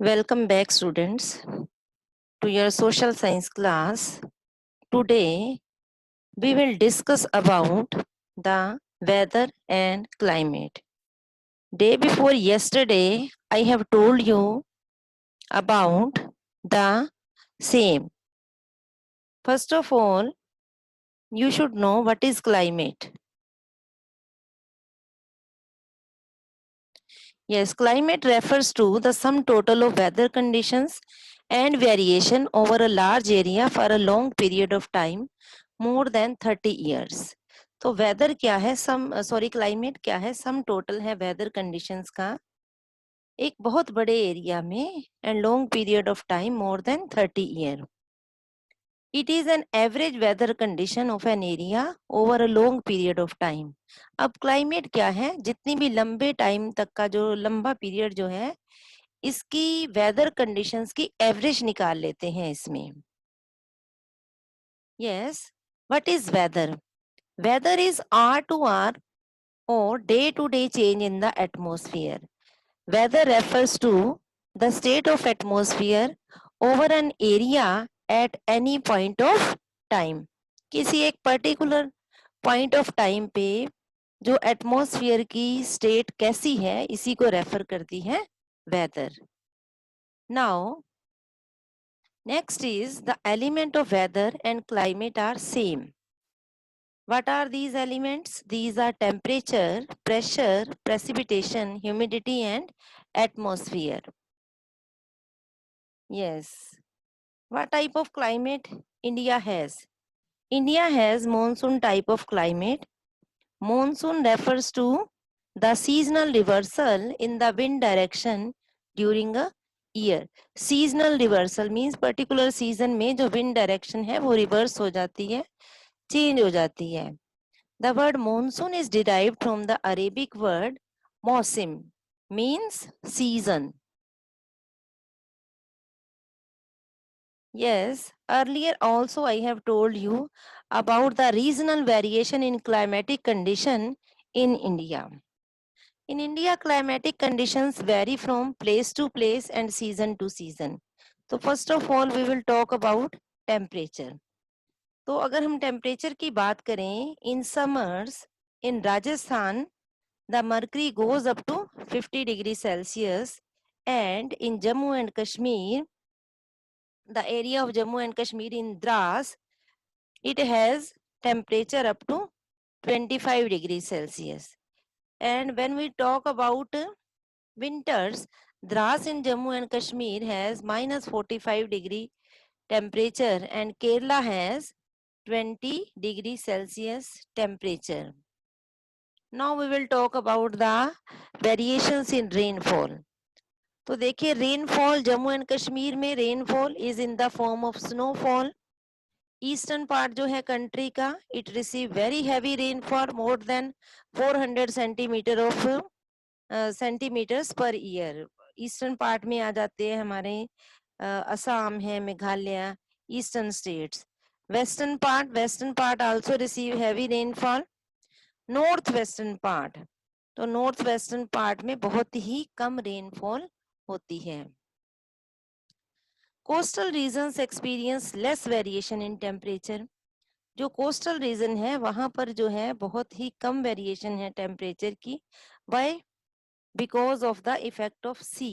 Welcome back, students, to your social science class. Today, we will discuss about the weather and climate. Day before yesterday, I have told you about the same. First of all, you should know what is climate. Yes, climate refers to the sum total of weather conditions and variation over a large area for a long period of time, more than 30 years. तो weather क्या है, climate क्या है, sum total है weather conditions का एक बहुत बड़े एरिया में and long period of time more than 30 year. It is an average weather condition of an area over a long period of time. अब क्लाइमेट क्या है, जितनी भी लंबे टाइम तक का जो लंबा पीरियड जो है इसकी वेदर कंडीशंस की एवरेज निकाल लेते हैं इसमें. Yes, what is weather? Weather is hour to hour or day-to-day change in the atmosphere. Weather refers to the state of atmosphere over an area at any point of time. किसी एक particular point of time पे जो atmosphere की state कैसी है इसी को refer करती है weather. Now, next is the element of weather and climate are same. What are these elements? These are temperature, pressure, precipitation, humidity, and atmosphere. Yes. What type of climate India has? India has monsoon type of climate. Monsoon refers to the seasonal reversal in the wind direction during a year. Seasonal reversal means particular season में जो wind direction है वो reverse हो जाती है, change हो जाती है. The word monsoon is derived from the Arabic word mausim, means season. Yes, earlier also I have told you about the regional variation in climatic condition in India. In India, climatic conditions vary from place to place and season to season. So first of all, we will talk about temperature. तो अगर हम temperature की बात करें, in summers in Rajasthan the mercury goes up to 50 degrees Celsius, and in Jammu and Kashmir, the area of Jammu and Kashmir in Dras, it has temperature up to 25 degrees Celsius. And when we talk about winters, Dras in Jammu and Kashmir has minus 45 degree temperature and Kerala has 20 degrees Celsius temperature. Now we will talk about the variations in rainfall. तो देखिए rainfall Jammu and Kashmir में rainfall is in the form of snowfall. Eastern part जो है country का it receive very heavy rainfall more than 400 centimetre of centimetres per year. Eastern part में आ जाते हैं हमारे असम है, Meghalaya, eastern states. Western part also receive heavy rainfall. North western part, तो नॉर्थ वेस्टर्न पार्ट में बहुत ही कम रेनफॉल होती है. Coastal regions experience less variation in temperature. जो कोस्टल रीजन है वहां पर जो है बहुत ही कम वेरिएशन है टेम्परेचर की. Why? Because of the effect of sea.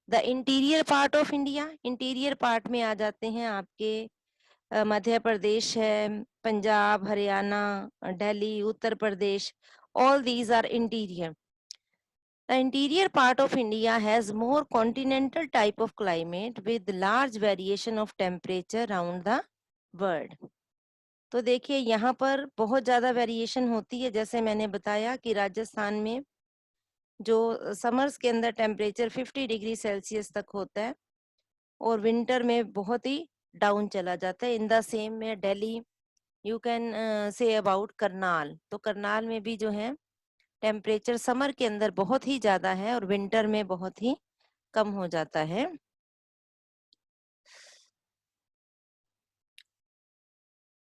The interior part of India, interior part में आ जाते हैं आपके मध्य प्रदेश है, Punjab, Haryana, Delhi, Uttar Pradesh, all these are interior. The interior part of India has more continental type of climate with large variation of temperature around the world. तो देखिए यहाँ पर बहुत ज़्यादा वेरिएशन होती है. जैसे मैंने बताया कि राजस्थान में जो समर्स के अंदर टेम्परेचर 50 डिग्री सेल्सियस तक होता है और विंटर में बहुत ही डाउन चला जाता है. इन द सेम में Delhi, you can say about Karnal. तो करनाल में भी जो है टेम्परेचर समर के अंदर बहुत ही ज्यादा है और विंटर में बहुत ही कम हो जाता है.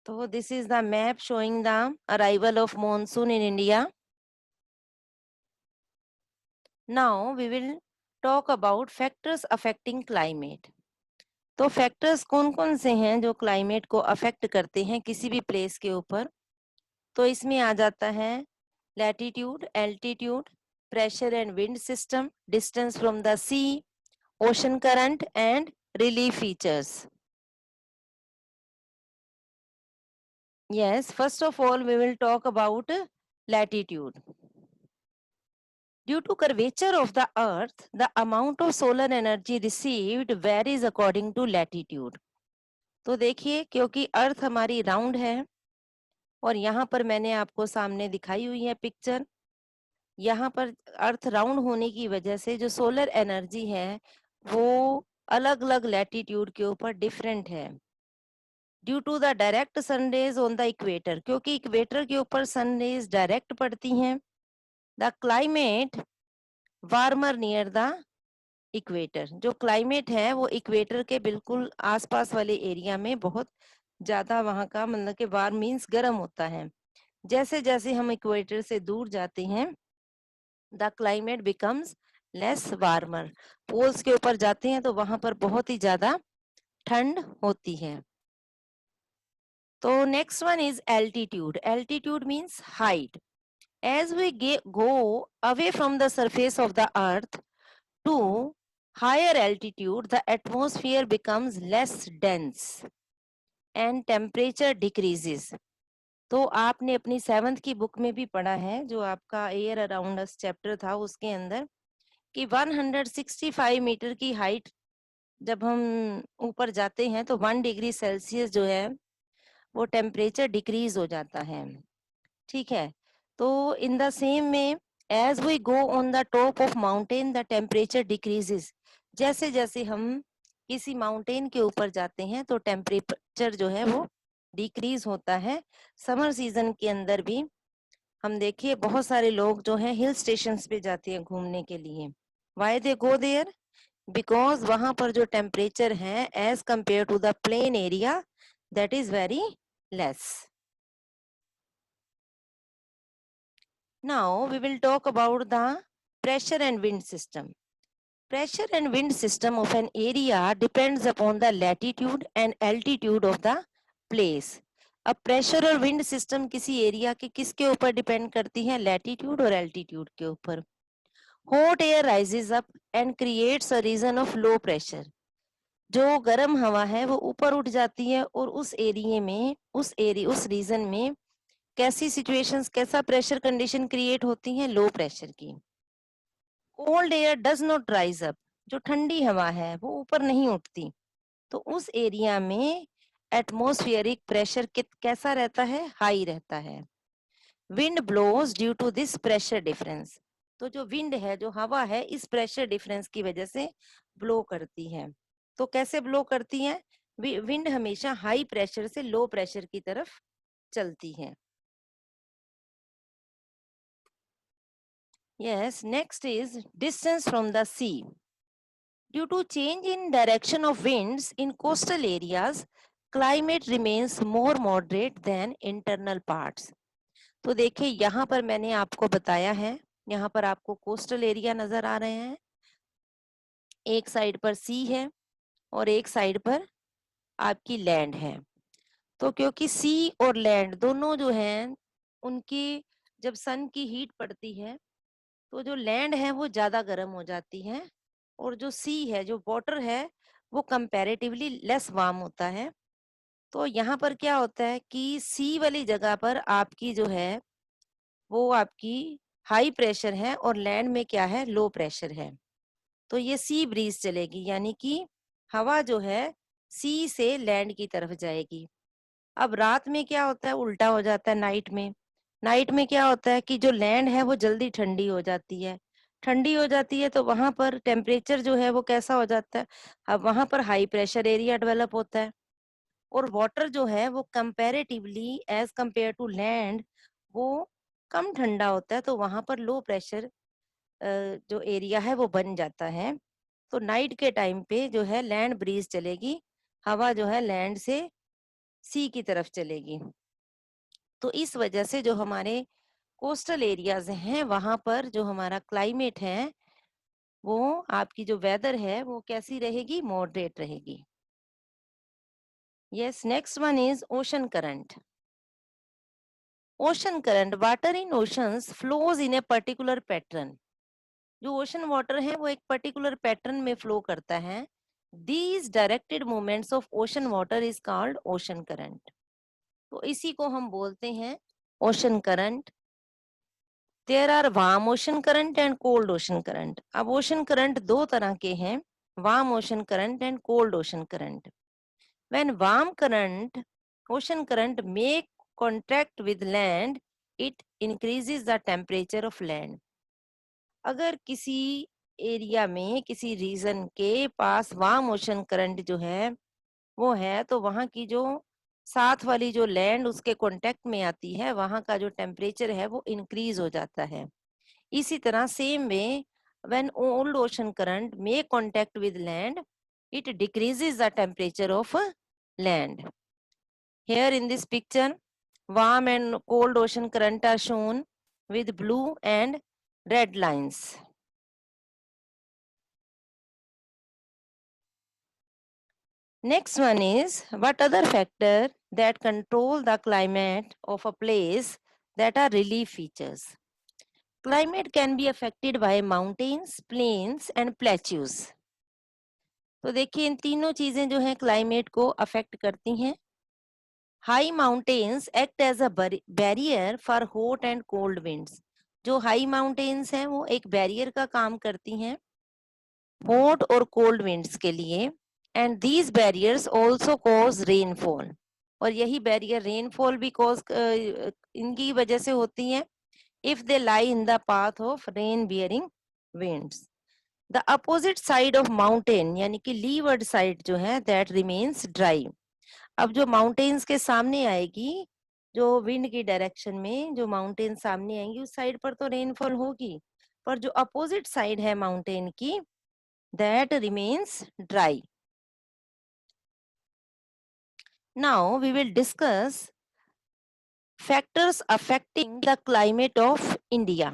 तो this is the map showing the arrival of monsoon in India. Now we will talk about factors affecting climate. तो फैक्टर्स कौन कौन से हैं जो क्लाइमेट को अफेक्ट करते हैं किसी भी प्लेस के ऊपर? तो इसमें आ जाता है latitude, altitude, pressure and wind system, distance from the sea, ocean current and relief features. Yes, first of all, we will talk about latitude. Due to curvature of the earth, the amount of solar energy received varies according to latitude. तो देखिए, क्योंकि अर्थ हमारी round है और यहाँ पर मैंने आपको सामने दिखाई हुई है पिक्चर, यहाँ पर अर्थ राउंड होने की वजह से जो सोलर एनर्जी है वो अलग अलग लैटिट्यूड के ऊपर डिफरेंट है. Due to the direct sunrays on the equator, क्योंकि इक्वेटर के ऊपर सनरेज डायरेक्ट पड़ती हैं, the climate warmer near the equator. जो क्लाइमेट है वो इक्वेटर के बिल्कुल आसपास वाले एरिया में बहुत ज्यादा वहां का मतलब कि वार्म मीन्स गर्म होता है. जैसे जैसे हम इक्वेटर से दूर जाते हैं the climate becomes less warmer. Poles के ऊपर जाते हैं तो वहां पर बहुत ही ज्यादा ठंड होती है. तो next one is altitude. Altitude means height. As we go away from the surface of the earth to higher altitude, the atmosphere becomes less dense and temperature decreases. तो आपने अपनी 7th की बुक में भी पढ़ा है, जो आपका एयर अराउंड अस चैप्टर था, उसके अंदर कि 165 मीटर की हाइट जब हम ऊपर जाते हैं तो 1 डिग्री सेल्सियस जो है वो टेम्परेचर डिक्रीज हो जाता है. ठीक है. तो इन द सेम में as we go on the top of mountain the temperature decreases. जैसे जैसे हम किसी माउंटेन के ऊपर जाते हैं तो टेम्परेचर जो है वो डिक्रीज होता है. समर सीजन के अंदर भी हम देखिए बहुत सारे लोग जो हैं हिल स्टेशंस पे जाते हैं घूमने के लिए. Why they go there? Because वहां पर जो टेम्परेचर है as compare to the plain area that is very less. Now we will talk about the pressure and wind system. Pressure and wind system of an area depends upon the latitude and altitude of the place. अब pressure और wind system किसी area के किसके ऊपर depend करती है? Latitude और altitude के ऊपर. Hot air rises up and creates a region of low pressure. जो गर्म हवा है वो ऊपर उठ जाती है और उस एरिया में उस रीजन में कैसी सिचुएशंस, कैसा प्रेशर कंडीशन क्रिएट होती है? लो प्रेशर की. Cold air does not rise up. जो ठंडी हवा है वो ऊपर नहीं उठती, तो उस एरिया में एटमॉस्फेरिक प्रेशर कैसा रहता है? हाई रहता है. Wind blows due to this pressure difference. तो जो विंड है, जो हवा है, इस प्रेशर डिफरेंस की वजह से ब्लो करती है. तो कैसे ब्लो करती है? विंड हमेशा हाई प्रेशर से लो प्रेशर की तरफ चलती है. Yes, next is distance from the sea. Due to change in direction of winds in coastal areas, climate remains more moderate than internal parts. तो देखिए यहाँ पर मैंने आपको बताया है, यहाँ पर आपको कोस्टल एरिया नजर आ रहे हैं, एक साइड पर सी है और एक साइड पर आपकी लैंड है. तो क्योंकि सी और लैंड दोनों जो हैं उनकी जब सन की हीट पड़ती है तो जो लैंड है वो ज्यादा गर्म हो जाती है और जो सी है, जो वाटर है, वो कंपैरेटिवली लेस वार्म होता है. तो यहाँ पर क्या होता है कि सी वाली जगह पर आपकी जो है वो आपकी हाई प्रेशर है और लैंड में क्या है? लो प्रेशर है. तो ये सी ब्रीज चलेगी, यानी कि हवा जो है सी से लैंड की तरफ जाएगी. अब रात में क्या होता है? उल्टा हो जाता है. नाइट में क्या होता है कि जो लैंड है वो जल्दी ठंडी हो जाती है. ठंडी हो जाती है तो वहां पर टेम्परेचर जो है वो कैसा हो जाता है? अब वहां पर हाई प्रेशर एरिया डेवलप होता है और वाटर जो है वो comparatively as compare to land वो कम ठंडा होता है. तो वहां पर लो प्रेशर जो एरिया है वो बन जाता है. तो नाइट के टाइम पे जो है लैंड ब्रीज चलेगी, हवा जो है लैंड से सी की तरफ चलेगी. तो इस वजह से जो हमारे कोस्टल एरियाज हैं वहां पर जो हमारा क्लाइमेट है वो आपकी जो वेदर है वो कैसी रहेगी, मॉडरेट रहेगी। Yes, next one is ocean current. Ocean current, water in oceans flows in a particular pattern. जो ओशन वाटर है वो एक पर्टिकुलर पैटर्न में फ्लो करता है। These directed movements of ocean water is called ocean current. तो इसी को हम बोलते हैं ocean current. There are warm ocean current and cold ocean current. अब ओशन करंट दो तरह के हैं, warm ocean current and cold ocean current. When warm current, ocean current make contact with land, it increases the temperature of land. अगर किसी area में, किसी reason के पास वार्म ओशन करंट जो है वो है, तो वहां की जो साथ वाली जो लैंड उसके कांटेक्ट में आती है, वहां का जो टेम्परेचर है वो इंक्रीज हो जाता है। इसी तरह same way, when old ocean current make contact with land, it decreases the temperature of land. Here in this picture, warm and cold ocean current are shown with blue and red lines. Next one is, what other factor that control the climate of a place that are relief features? Climate can be affected by mountains, plains and plateaus. तो देखिए इन तीनों चीजें जो हैं climate को affect करती हैं। High mountains act as a barrier for hot and cold winds. जो हाई माउंटेन्स हैं वो एक बैरियर का काम करती हैं हॉट और कोल्ड विंड्स के लिए। And these barriers also cause rainfall, और यही बैरियर रेनफॉल भी कॉज इनकी वजह से होती है if they lie in the path of rain bearing winds. The opposite side of mountain यानी कि लीवर्ड साइड जो है दैट रिमेन्स ड्राई। अब जो माउंटेन्स के सामने आएगी, जो विंड की डायरेक्शन में जो माउंटेन सामने आएंगी उस साइड पर तो रेनफॉल होगी, पर जो अपोजिट साइड है माउंटेन की that remains dry. Now we will discuss factors affecting the climate of India.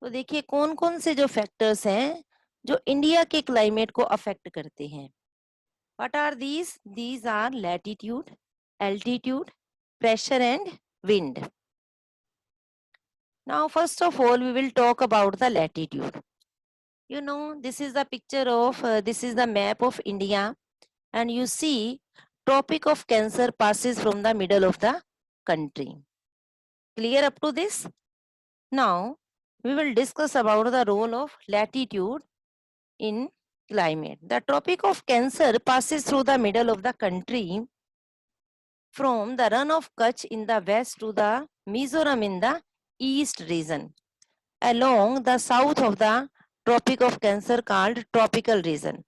तो देखिए कौन कौन से जो फैक्टर्स हैं जो इंडिया के क्लाइमेट को अफेक्ट करते हैं। What are these? These are latitude, altitude, pressure and wind. Now first of all we will talk about the latitude. You know, this is the picture of this is the map of India, and you see Tropic of Cancer passes from the middle of the country. Clear up to this? Now we will discuss about the role of latitude in climate. The Tropic of Cancer passes through the middle of the country from the run of Kutch in the west to the Mizoram in the east region, along the south of the Tropic of Cancer called tropical region.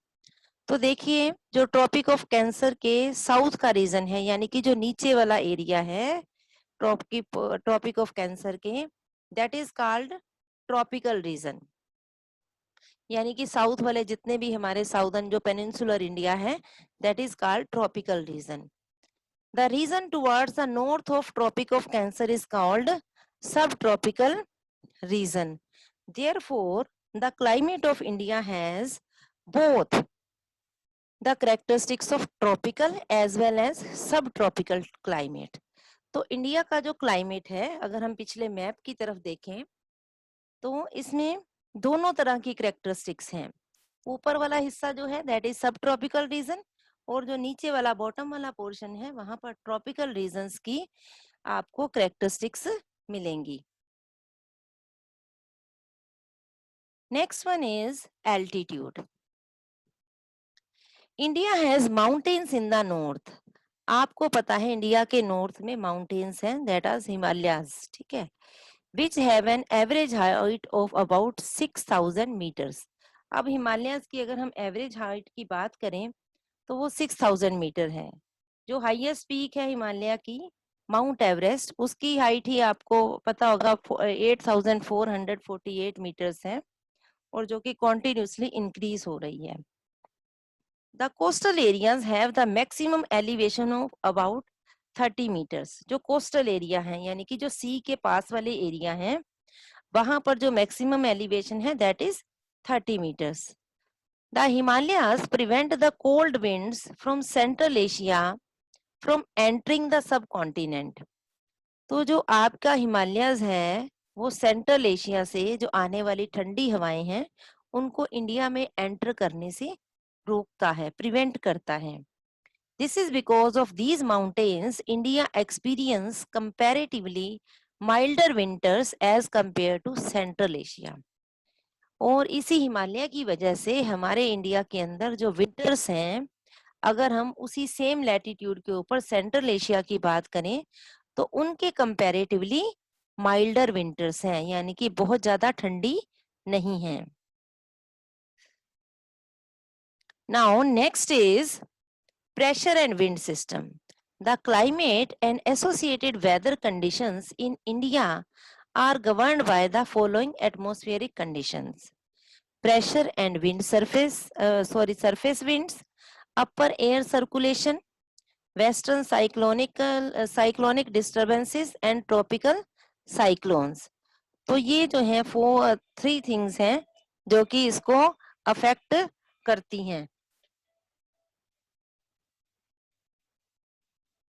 तो देखिए जो tropic of cancer के south का reason है, यानी कि जो नीचे वाला एरिया है ट्रॉपिक ऑफ कैंसर के, that is called tropical region. यानी कि साउथ वाले जितने भी हमारे साउदर्न जो पेनिनसुलर इंडिया है that is called tropical region. The region towards the north of Tropic of Cancer is called subtropical region. Therefore, the climate of India has both the characteristics of tropical as well as subtropical climate. तो India का जो climate है, अगर हम पिछले map की तरफ देखें तो इसमें दोनों तरह की कैरेक्टरिस्टिक्स हैं। ऊपर वाला हिस्सा जो है दैट इज सब ट्रॉपिकल रीजन, और जो नीचे वाला बॉटम वाला पोर्शन है वहां पर ट्रॉपिकल रीजन्स की आपको कैरेक्टरिस्टिक्स मिलेंगी। Next one is altitude. India has mountains in the north. आपको पता है इंडिया के नॉर्थ में माउंटेन्स हैं दैट आर हिमालयाज, ठीक है, which have an average height of about 6000 meters. अब हिमालयस की अगर हम एवरेज हाइट की बात करें तो वो 6000 मीटर है। जो हाईएस्ट पीक है हिमालय की माउंट एवरेस्ट, उसकी हाइट ही आपको पता होगा 8448 मीटर्स है, और जो कि कॉन्टिन्यूसली इंक्रीज हो रही है। The coastal areas have the maximum elevation of about 30 metres. जो कोस्टल एरिया है यानी कि जो सी के पास वाले एरिया हैं वहां पर जो मैक्सिमम एलिवेशन है that is 30 meters. The Himalayas prevent the cold winds from Central Asia from entering the subcontinent. तो जो आपका हिमालयस है वो सेंट्रल एशिया से जो आने वाली ठंडी हवाएं हैं उनको इंडिया में एंटर करने से रोकता है, प्रिवेंट करता है. This is because of these mountains India experience comparatively milder winters as compare to central Asia. और इसी हिमालय की वजह से हमारे इंडिया के अंदर जो विंटर्स हैं, अगर हम उसी सेम लैटिट्यूड के ऊपर सेंट्रल एशिया की बात करें तो उनके कंपैरेटिवली माइल्डर विंटर्स हैं, यानी कि बहुत ज्यादा ठंडी नहीं है. Now next is pressure and wind system. The climate and associated weather conditions in India are governed by the following atmospheric conditions: pressure and wind surface winds, upper air circulation, western cyclonic disturbances and tropical cyclones. तो ये जो है 3 things हैं जो कि इसको affect करती हैं.